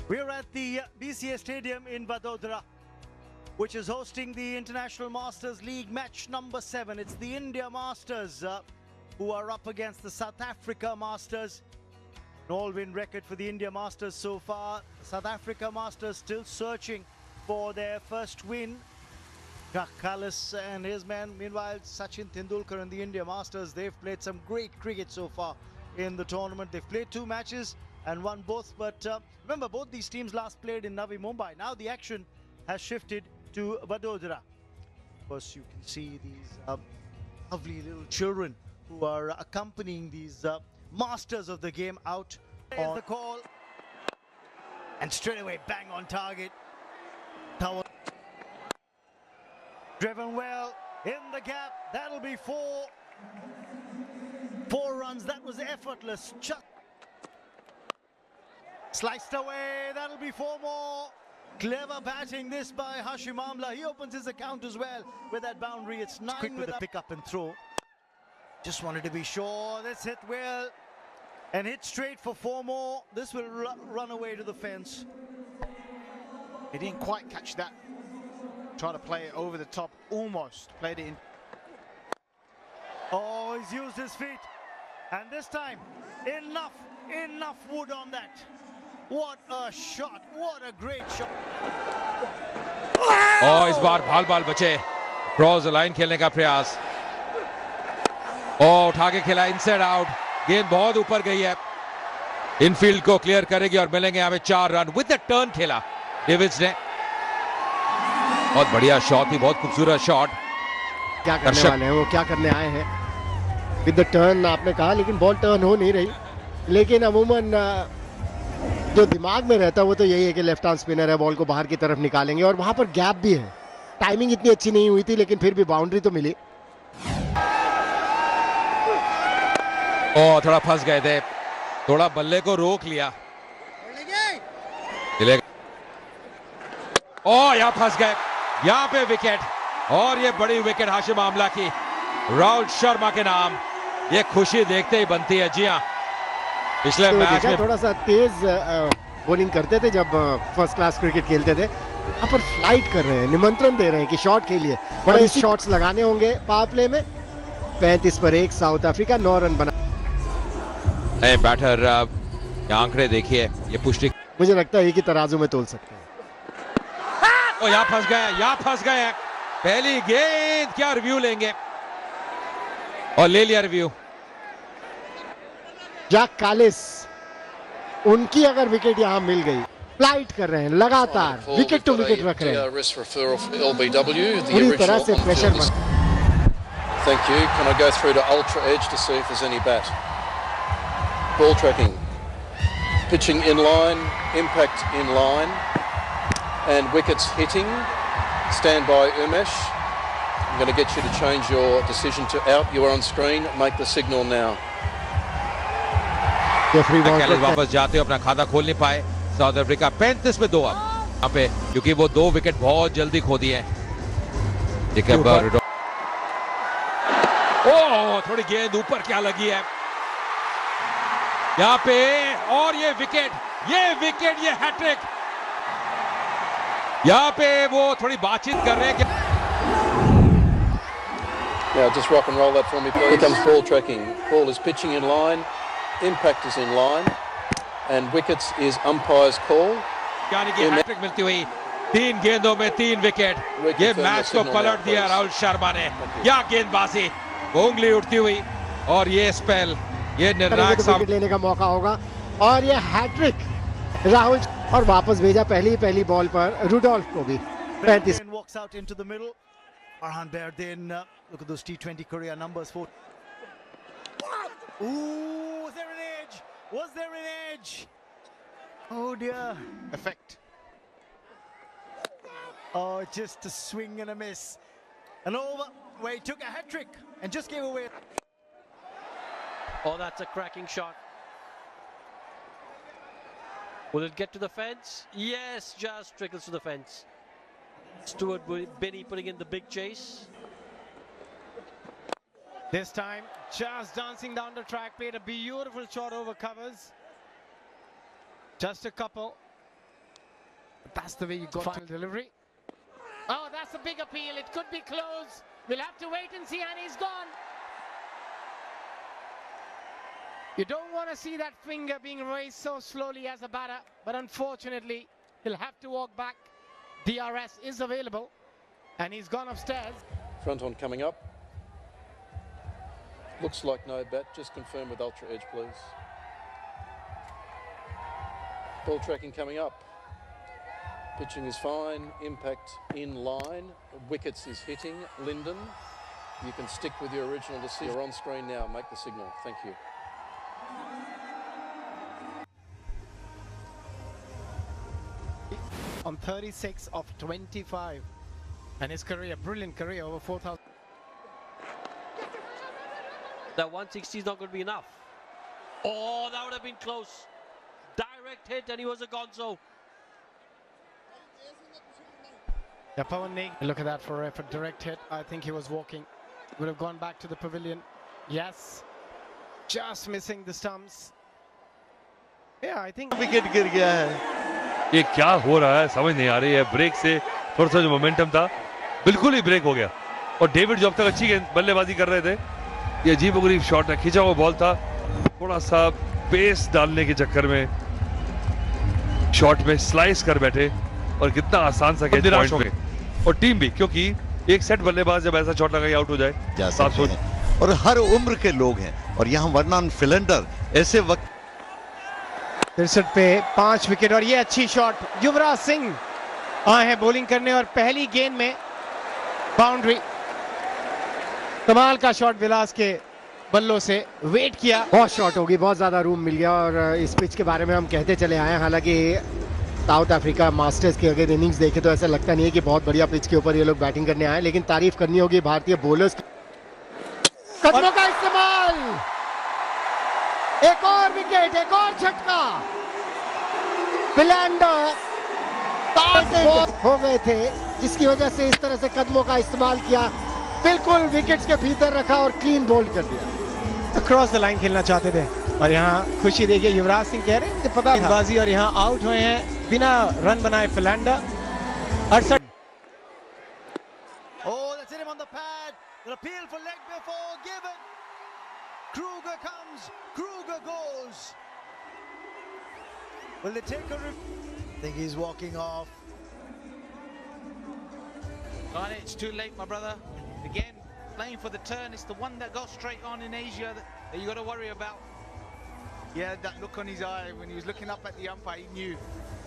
We're at the BCA Stadium in Vadodara, which is hosting the International Masters League match number 7. It's the India Masters who are up against the South Africa Masters. An all-win record for the India Masters so far. South Africa Masters still searching for their first win. Jacques Kallis and his men. Meanwhile, Sachin Tendulkar and the India Masters, they've played some great cricket so far in the tournament. They've played 2 matches and won both. But remember, both these teams last played in Navi Mumbai. Now the action has shifted to Vadodara. Of course, you can see these lovely little children who are accompanying these masters of the game out. There's the call. And straight away, bang on target. Towel. Driven well in the gap. That'll be 4 runs. That was effortless. Just sliced away. That'll be 4 more. Clever batting this by Hashim Amla. He opens his account as well with that boundary. It's 9 quick with the pick up and throw. Just wanted to be sure. This hit well and hit straight for 4 more. This will run away to the fence. He didn't quite catch that. Trying to play it over the top, almost played it in. Oh, he's used his feet, and this time enough wood on that. What a shot, what a great shot. और इस बार बाल बचे, cross the line खेलने का प्रयास और उठा के खेला इनसाइड आउट. गेंद बहुत ऊपर गई है, इनफील्ड को क्लियर करेगी और मिलेंगे हमें 4 रन. विद द टर्न खेला डेविड्स ने. बहुत बढ़िया शॉट थी, बहुत खूबसूरत शॉट. क्या करने वाले हैं वो, क्या करने आए हैं विद द टर्न आपने कहा, लेकिन बॉल टर्न हो नहीं रही. लेकिन अमूमन जो दिमाग में रहता है वो तो यही है कि लेफ्ट आर्म स्पिनर है, बॉल को बाहर की तरफ निकालेंगे. और वहां पर गैप भी है. टाइमिंग इतनी अच्छी नहीं हुई थी, लेकिन फिर भी बाउंड्री तो मिली. थोड़ा फंस गए थे, थोड़ा बल्ले को रोक लिया. यहाँ फंस गए. यहाँ पे विकेट, और ये बड़ी विकेट हाशिम आमला की, राहुल शर्मा के नाम. ये खुशी देखते ही बनती है. जी हाँ, पिछले तो मैच में थोड़ा सा तेज बॉलिंग करते थे जब फर्स्ट क्लास क्रिकेट खेलते थे. यहाँ पर फ्लाइट कर रहे हैं, निमंत्रण दे रहे हैं कि शॉट खेलिए. बड़े शॉट्स लगाने होंगे पावर प्ले में. 35 पर 1 साउथ अफ्रीका 9 रन बना. बैटर आंकड़े देखिए, ये पुष्टि मुझे लगता है कि तराजू में तोल सकते हैं. यहाँ फंस गए. पहली गेंद, क्या रिव्यू लेंगे, और ले लिया रिव्यू. जैक कालिस, उनकी अगर विकेट यहां मिल गई, फ्लाइट कर रहे हैं लगातार, विकेट टू विकेट रख रहे हैं, पूरी तरह से प्रेशर बन. Thank you. Can I go through to Ultra Edge to see if there's any bat? Ball tracking, pitching in line, impact in line, and wickets hitting. Stand by, Umesh. I'm going to get you to change your decision to out. You are on screen. Make the signal now. वापस जाते हो, अपना खाता खोल नहीं पाए. South Africa 35 में 2 यहाँ पे, क्योंकि वो 2 विकेट बहुत जल्दी खो दिए. थोड़ी गेंद ऊपर क्या लगी है यहाँ पे, और ये विकेट, ये हैट्रिक. यहाँ पे वो थोड़ी बातचीत कर रहे हैं. Now just rock and roll that for me, please. Here comes ball tracking. Ball is pitching in line, impact is in line, and wickets is umpire's call. यानी कि हैट्रिक मिलती हुई, 3 गेंदों में 3 विकेट. ये मैच को पलट दिया राहुल शर्मा ने. या गेंदबाजी, उंगली उठती हुई, और ये स्पेल, ये निर्णायक विकेट लेने का मौका होगा. और ये हैट्रिक राहुल, और वापस भेजा पहली बॉल पर रुडोल्फ को भी. 35 walks out into the middle. Farhan Bairdin, look at those T20 career numbers. 4. Ooh, was there an edge? Was there an edge? Oh dear. Effect. Oh, just a swing and a miss. And over where he took a hat trick and just gave away. Oh, that's a cracking shot. Will it get to the fence? Yes, just trickles to the fence. Stuart Binney putting in the big chase. This time, just dancing down the track, played a beautiful shot over covers. Just a couple. That's the way you got to delivery. Oh, that's a big appeal. It could be close. We'll have to wait and see, and he's gone. You don't want to see that finger being raised so slowly as a batter, but unfortunately, he'll have to walk back. DRS is available, and he's gone upstairs. Front on coming up. Looks like no bat. Just confirm with Ultra Edge, please. Ball tracking coming up. Pitching is fine. Impact in line. Wickets is hitting. Linden, you can stick with your original decision. You're on screen now. Make the signal. Thank you. On 36 of 25, and his career, brilliant career, over 4,000. That 160 is not going to be enough. Oh, that would have been close. Direct hit, and he was a gonzo. Yeah, Pawan Neg. Look at that for a direct hit. I think he was walking. Would have gone back to the pavilion. Yes. Just missing the stumps. Yeah, I think. Wicket गिर गया है. ये क्या हो रहा है समझ नहीं आ रही है. ब्रेक से थोड़ा सा जो मोमेंटम था बिल्कुल ही ब्रेक हो गया. और डेविड जब तक अच्छी बल्लेबाजी कर रहे थे, ये अजीबोगरीब शॉट है. खींचा हुआ बॉल था. थोड़ा सा पेस डालने के चक्कर में शॉट में स्लाइस कर बैठे और कितना आसान सा निराश हो गए. और टीम भी, क्योंकि एक सेट बल्लेबाज जब ऐसा शॉट लगा आउट हो जाए. और हर उम्र के लोग हैं, और यहाँ वर्नन फिलेंडर ऐसे वक्त 63 पे 5 विकेट. और ये अच्छी शॉट. युवराज सिंह आए हैं बॉलिंग करने, और पहली गेंद में बाउंड्री. कमाल का शॉट विलास के बल्लों से. वेट किया. बहुत शॉट होगी, बहुत ज्यादा रूम मिल गया. और इस पिच के बारे में हम कहते चले आए. हालांकि साउथ अफ्रीका मास्टर्स की अगर इनिंग्स देखें तो ऐसा लगता नहीं है कि बहुत बढ़िया पिच के ऊपर ये लोग बैटिंग करने आए. लेकिन तारीफ करनी होगी भारतीय बॉलर्स. कदमों का इस्तेमाल. एक और विकेट, एक और झटका. फिलेंडर हो गए थे, जिसकी वजह से इस तरह से कदमों का इस्तेमाल किया. बिल्कुल विकेट्स के भीतर रखा और क्लीन बोल्ड कर दिया. क्रॉस द लाइन खेलना चाहते थे, और यहाँ खुशी देखिए. युवराज सिंह कह रहे हैं पता बाजी, और यहाँ आउट हुए हैं बिना रन बनाए Philander. 68. Oh, that's hit him on the pad. An appeal for leg before given. Kruger comes. Kruger goes. Will they take a I think he's walking off. Got it. It's too late, my brother. Again, playing for the turn. It's the one that goes straight on in Asia that you got to worry about. Yeah, that look on his eye when he was looking up at the umpire, he knew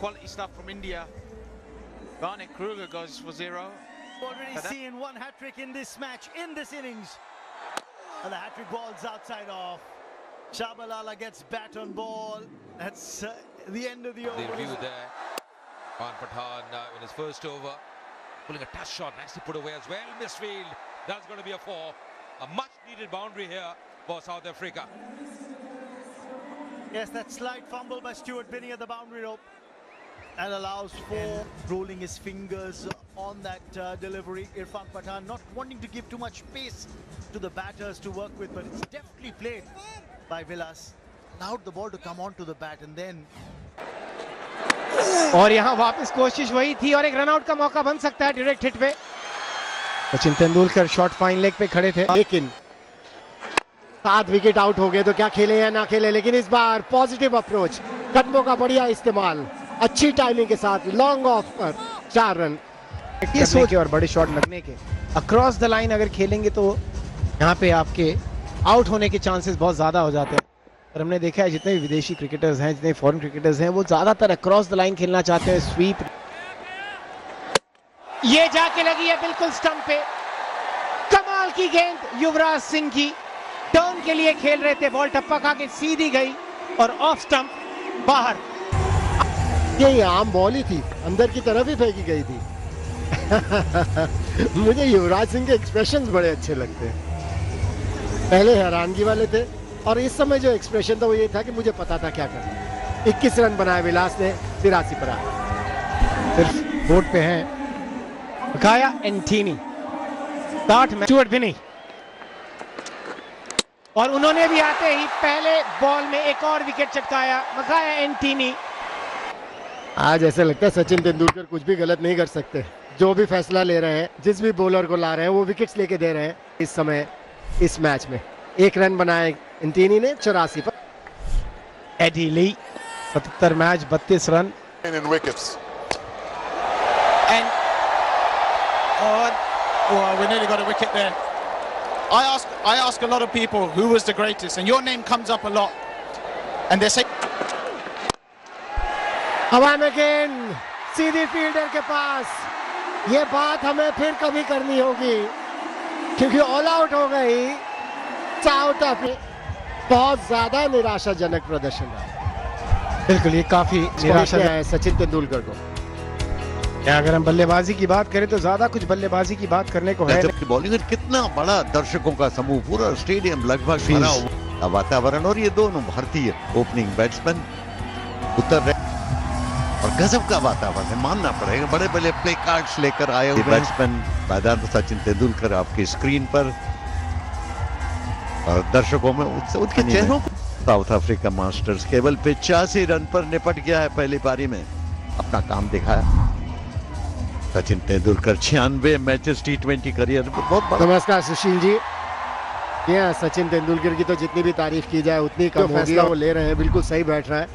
quality stuff from India. Garnet Kruger goes for 0. Already seen one hat-trick in this match, in this innings. And the hat-trick ball's outside off. Shabalala gets bat on ball. That's the end of the over. The review there. Khan Pathan in his first over, pulling a touch shot, nicely put away as well. Misfield. That's going to be a 4. A much-needed boundary here for South Africa. Yes, that slight fumble by Stuart Binney at the boundary rope, and allows for rolling his fingers on that delivery. Irfan Pathan not wanting to give too much space to the batters to work with, but it's deftly played by Vilas. Allowed the ball to come onto the bat, and then. और यहाँ वापस कोशिश वही थी, और एक runout का मौका बन सकता है डायरेक्ट हिट पे. Sachin Tendulkar short fine leg पे खड़े थे, लेकिन 7 विकेट आउट हो गए तो क्या खेले या ना खेले. लेकिन इस बार पॉजिटिव अप्रोच, कदमों का बढ़िया इस्तेमाल, अच्छी टाइमिंग के साथ लॉन्ग ऑफ पर 4 रन. ये सोच और बड़े शॉट लगने के अक्रॉस द लाइन अगर खेलेंगे तो यहाँ पे आपके आउट होने के चांसेस बहुत ज्यादा हो जाते हैं. और हमने देखा है जितने भी विदेशी क्रिकेटर्स हैं, जितने फॉरेन क्रिकेटर्स हैं, वो ज्यादातर अक्रॉस द लाइन खेलना चाहते हैं. स्वीप ये जाके लगी है बिल्कुल स्टंप पे. कमाल की गेंद युवराज सिंह की. टर्न के लिए खेल रहे थे, बॉल टप्पा खा के सीधी गई और ऑफ स्टंप बाहर. ये आम बॉल ही थी, अंदर की तरफ ही फेंकी गई थी. मुझे युवराज सिंह के एक्सप्रेशंस बड़े अच्छे लगते हैं. पहले हैरानगी वाले थे, और इस समय जो एक्सप्रेशन था वो ये था कि मुझे पता था क्या करना. 21 रन बनाए विलास ने 83 पर आए. सिर्फ बोर्ड पे हैं मकाया एंटीनी. 60 में स्टुअर्ट बिनी, और उन्होंने भी आते ही पहले बॉल में एक और विकेट चटकाया. मकाया एंटीनी आज ऐसा लगता है सचिन तेंदुलकर कुछ भी गलत नहीं कर सकते। जो भी फैसला ले रहे हैं, जिस भी बॉलर को ला रहे हैं, वो विकेट्स लेके दे रहे हैं। इस समय इस मैच में 1 रन बनाए इंटिनी ने 84 पर। एडी ली 77 match 32 run in wickets. And we nearly got a wicket there. I ask a lot of people who was the greatest, and your name comes up a lot, and they say हवा में गेंद सीधी fielder के पास। ये बात हमें फिर कभी करनी होगी क्योंकि ऑल आउट हो गई साउथ अफ्रीका। बहुत ज्यादा निराशाजनक प्रदर्शन रहा। बिल्कुल, ये काफी निराशा है सचिन तेंदुलकर को। अगर हम बल्लेबाजी की बात करें तो ज्यादा कुछ बल्लेबाजी की बात करने को है। जबकि बॉलिंग कितना बड़ा दर्शकों का समूह, पूरा स्टेडियम लगभग भरा हुआ वातावरण, और ये दोनों भारतीय ओपनिंग बैट्समैन उतर रहे और गजब का वातावरण है, मानना पड़ेगा। बड़े बड़े प्ले कार्ड्स लेकर आए हुए बैट्समैन मैदान पर। सचिन तेंदुलकर आपकी स्क्रीन पर और दर्शकों में उनके चेहरों पर। साउथ अफ्रीका मास्टर्स केवल 85 रन पर निपट गया है पहली पारी में, अपना काम दिखाया। Sachin Tendulkar 96 matches T20 career में, बहुत बड़ा। नमस्कार सुशील जी। ये सचिन तेंदुलकर की तो जितनी भी तारीफ की जाए उतनी कम होगी। फैसला वो ले रहे हैं बिल्कुल सही बैठ रहा है।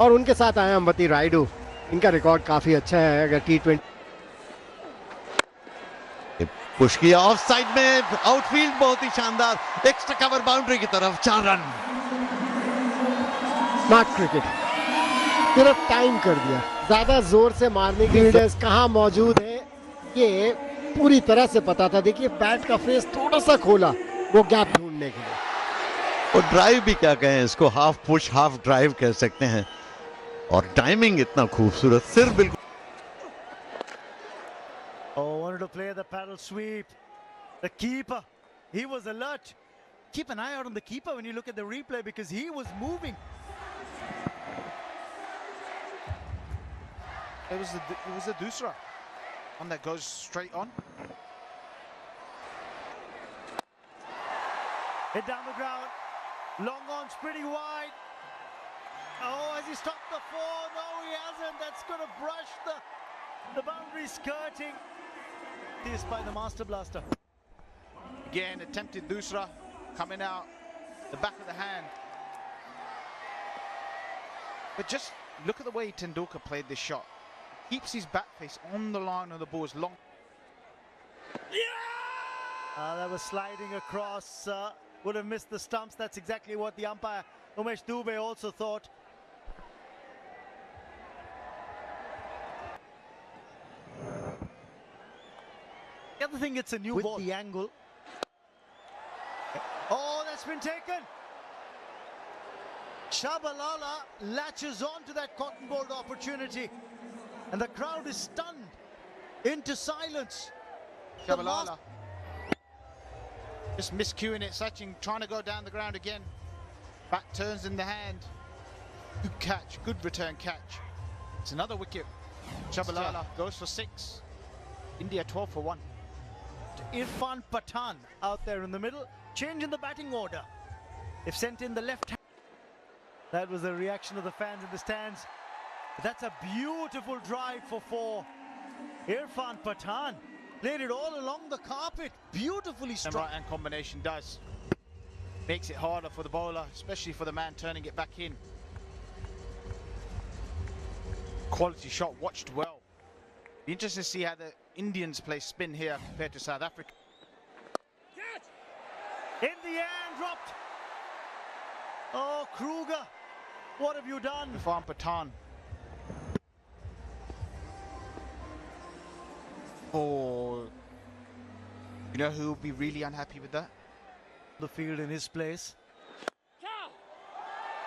और उनके साथ आए अंबती रायडू, इनका रिकॉर्ड काफी अच्छा है। अगर T20 पुश किया ऑफ साइड में, आउटफील्ड बहुत ही शानदार, एक्स्ट्रा कवर बाउंड्री की तरफ 4 रन। स्मार्ट क्रिकेट, सिर्फ टाइम कर दिया। ज्यादा जोर से मारने की फील्डर्स कहाँ मौजूद है ये पूरी तरह से पता था। देखिए बैट का फेस थोड़ा सा खोला वो गैप ढूंढने के लिए। और ड्राइव भी क्या कहें इसको, हाफ पुश हाफ ड्राइव कह सकते हैं। और टाइमिंग इतना खूबसूरत, सिर्फ बिल्कुल। Oh, wanted to play the paddle sweep. The keeper, he was alert. Keep an eye out on the keeper when you look at the replay because he was moving. it was the Dusra one that goes straight on. Hit down the ground. Long on's pretty wide. Oh, has he stopped the 4? No, he hasn't. That's going to brush the boundary skirting. This by the Master Blaster. Again, attempted Dusra coming out the back of the hand. But just look at the way Tendulkar played this shot. Keeps his back face on the line of the ball as long. That was sliding across. Would have missed the stumps. That's exactly what the umpire Umesh Dubey also thought. The other thing, it's a new ball. With the angle. Oh, that's been taken. Shabalala latches on to that cotton ball opportunity. And the crowd is stunned into silence. Shabalala just miscuing it. Sachin trying to go down the ground again. Back turns in the hand. Good catch, good return catch. It's another wicket. Shabalala goes for 6. India 12 for 1. Irfan Pathan out there in the middle. Change in the batting order. They've sent in the left hand. That was the reaction of the fans in the stands. That's a beautiful drive for 4. Irfan Pathan played it all along the carpet. Beautifully struck. Right hand combination does. Makes it harder for the bowler, especially for the man turning it back in. Quality shot, watched well. Be interesting to see how the Indians play spin here compared to South Africa. In the air, dropped. Oh, Kruger, what have you done? Irfan Pathan. Oh, you know who will be really unhappy with that? The field in his place.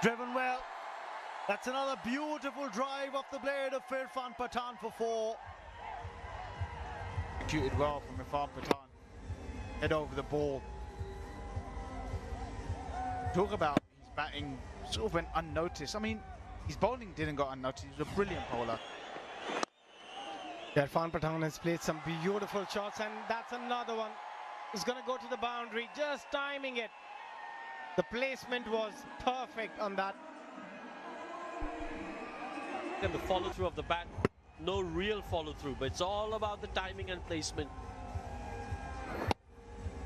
Driven well. That's another beautiful drive off the blade of Irfan Pathan for 4. Executed well from Irfan Pathan. Head over the ball. Talk about his batting sort of went unnoticed. I mean, his bowling didn't go unnoticed. He was a brilliant bowler. Irfan Pathan has played some beautiful shots, and that's another one. He's going to go to the boundary, just timing it. The placement was perfect on that. and the follow through of the bat. No real follow through, but it's all about the timing and placement.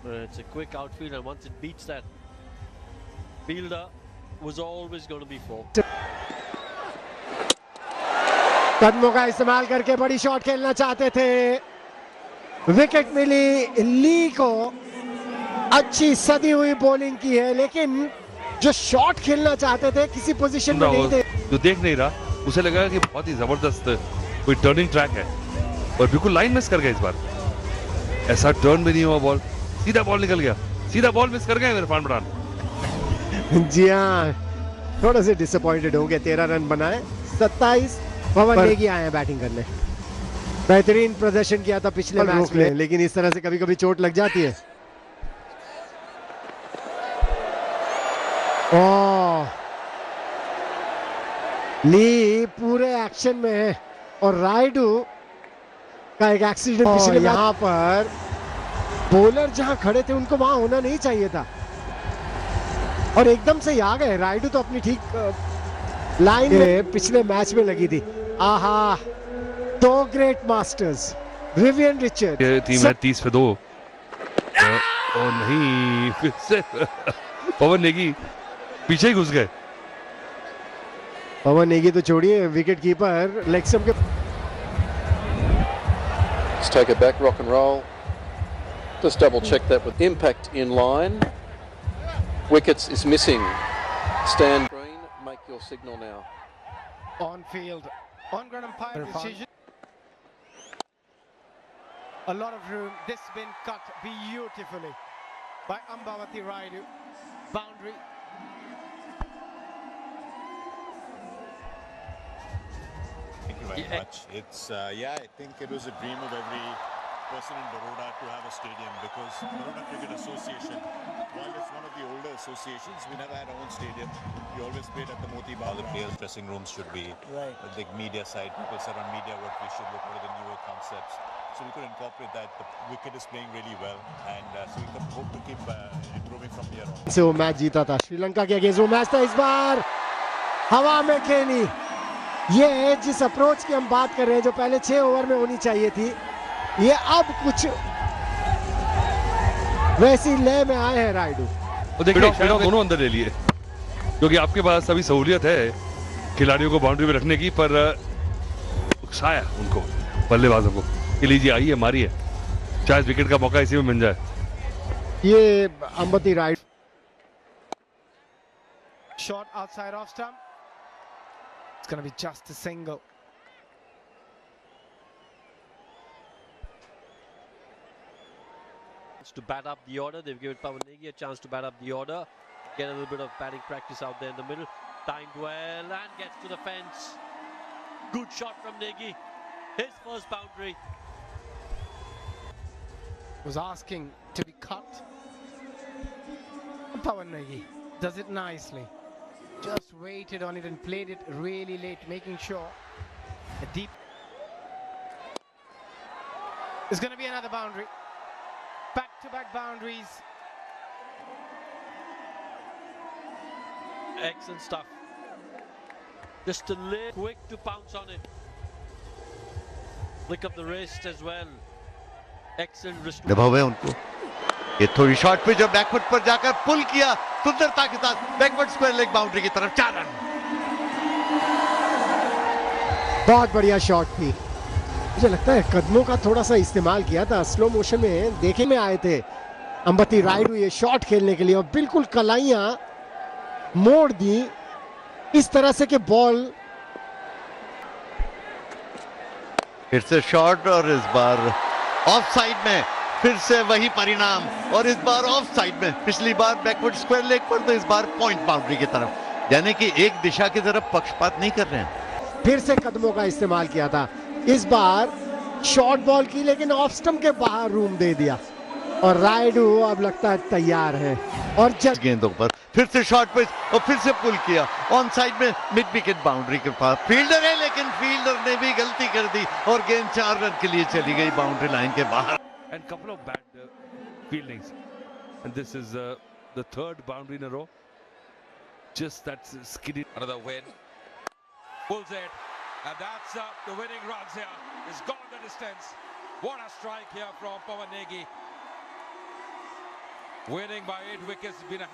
It's a quick outfield, and once it beats that fielder, was always going to be four. कदमों का इस्तेमाल करके बड़ी shot खेलना चाहते थे, wicket मिली ली को। अच्छी सदी हुई बॉलिंग की है, लेकिन जो शॉट खेलना चाहते थे किसी पोजीशन में नहीं थे। जो देख नहीं रहा उसे लगा कि बहुत ही जबरदस्त कोई टर्निंग ट्रैक है और बिल्कुल लाइन मिस कर गया इस बार। ऐसा टर्न भी नहीं हुआ, बॉल सीधा बॉल निकल गया, सीधा बॉल मिस कर गए इरफान पठान। जी हाँ, थोड़ा से डिसअपॉइंटेड हो गए। 13 रन बनाए, 27। पवन नेगी आए हैं बैटिंग करने। बेहतरीन प्रदर्शन किया था पिछले मैच में, लेकिन इस तरह से कभी कभी चोट लग जाती है। ली पूरे एक्शन में है और रायडू का एक एक्सीडेंट पिछले यहाँ पर बॉलर जहां खड़े थे उनको वहां होना नहीं चाहिए था और एकदम से आ गए। रायडू तो अपनी ठीक लाइन में पिछले मैच में लगी थी। आहा, 2 ग्रेट मास्टर्स, विवियन रिचर्ड। ये टीम है 30 पे 2 और नहीं, फिर से पवन नेगी पीछे ही घुस गए। पवन नेगी तो छोड़िए, विकेट कीपर लेग स्टंप के। Let's take it back, rock and roll. Just double check that with impact in line. Wickets is missing. Stand green, make your signal now. On field, on ground umpire decision. A lot of room. This has been cut beautifully by Ambavati Rayudu. Boundary. Thank you very much. It's I think it was a dream of every person in Baroda to have a stadium, because Baroda Cricket Association, while it's one of the older associations, we never had our own stadium. We always played at the Moti Bagh. All the players' dressing rooms should be right. The media side, people said on media what we should look at the newer concepts. So we could incorporate that. The wicket is playing really well, and so we can hope to keep improving from here on. से वो match जीता था श्रीलंका के against. वो match था इस बार हवा में खेली। ये जिस अप्रोच की हम बात कर रहे हैं, जो पहले 6 ओवर में होनी चाहिए थी, ये अब कुछ वैसी लय में आए हैं रायडू। तो देखिए दोनों अंदर ले लिए, क्योंकि आपके पास अभी सहूलियत है खिलाड़ियों को बाउंड्री में रखने की, पर उकसाया उनको बल्लेबाजों को कि लीजिए आइए मारिए, शायद विकेट का मौका इसी में मिल जाए। ये Ambati right shot outside off stump, it's gonna be just a single. To bat up the order, they've given Pawan Negi a chance to bat up the order, get a little bit of batting practice out there in the middle. Timed well and gets to the fence. Good shot from Negi, his first boundary. Was asking to be cut. Pawan Negi does it nicely, just waited on it and played it really late, making sure a deep. It's going to be another boundary. Back-to-back boundaries. Excellent stuff. Just a little quick to pounce on it. Flick up the wrist as well. Excellent wrist. दबाव है उनको। ये थोड़ी shot पे जो back foot पर जाकर पुल किया सुंदरता के साथ बैकवर्ड स्क्वायर लेग बाउंड्री की तरफ 4 रन। बहुत बढ़िया शॉट थी। मुझे लगता है कदमों का थोड़ा सा इस्तेमाल किया था, स्लो मोशन में देखे में आए थे अंबती रायडू ये शॉट खेलने के लिए, और बिल्कुल कलाइयां मोड़ दी इस तरह से कि बॉल फिर से शॉट और इस बार ऑफ साइड में फिर से वही परिणाम, और इस बार ऑफ साइड में। पिछली बार बैकवर्ड स्क्वायर लेग पर, तो इस बार पॉइंट बाउंड्री की तरफ, यानी कि एक दिशा की तरफ पक्षपात नहीं कर रहे हैं। फिर से कदमों का इस्तेमाल किया था, इस बार शॉर्ट बॉल की, लेकिन ऑफ स्टंप के बाहर रूम दे दिया, और रायडू अब लगता है तैयार है। और जब गेंदों पर फिर से शॉर्ट पिच और फिर से पुल किया ऑन साइड में मिड विकेट बाउंड्री के पास। फील्डर है, लेकिन फील्डर ने भी गलती कर दी और गेंद 4 रन के लिए चली गई बाउंड्री लाइन के बाहर। And couple of bad fieldings, and this is the 3rd boundary in a row. Just that's skiddy. Another win. Pulls it. And that's the winning runs here. It's gone the distance. What a strike here from Pawan Negi. Winning by 8 wickets. It's been a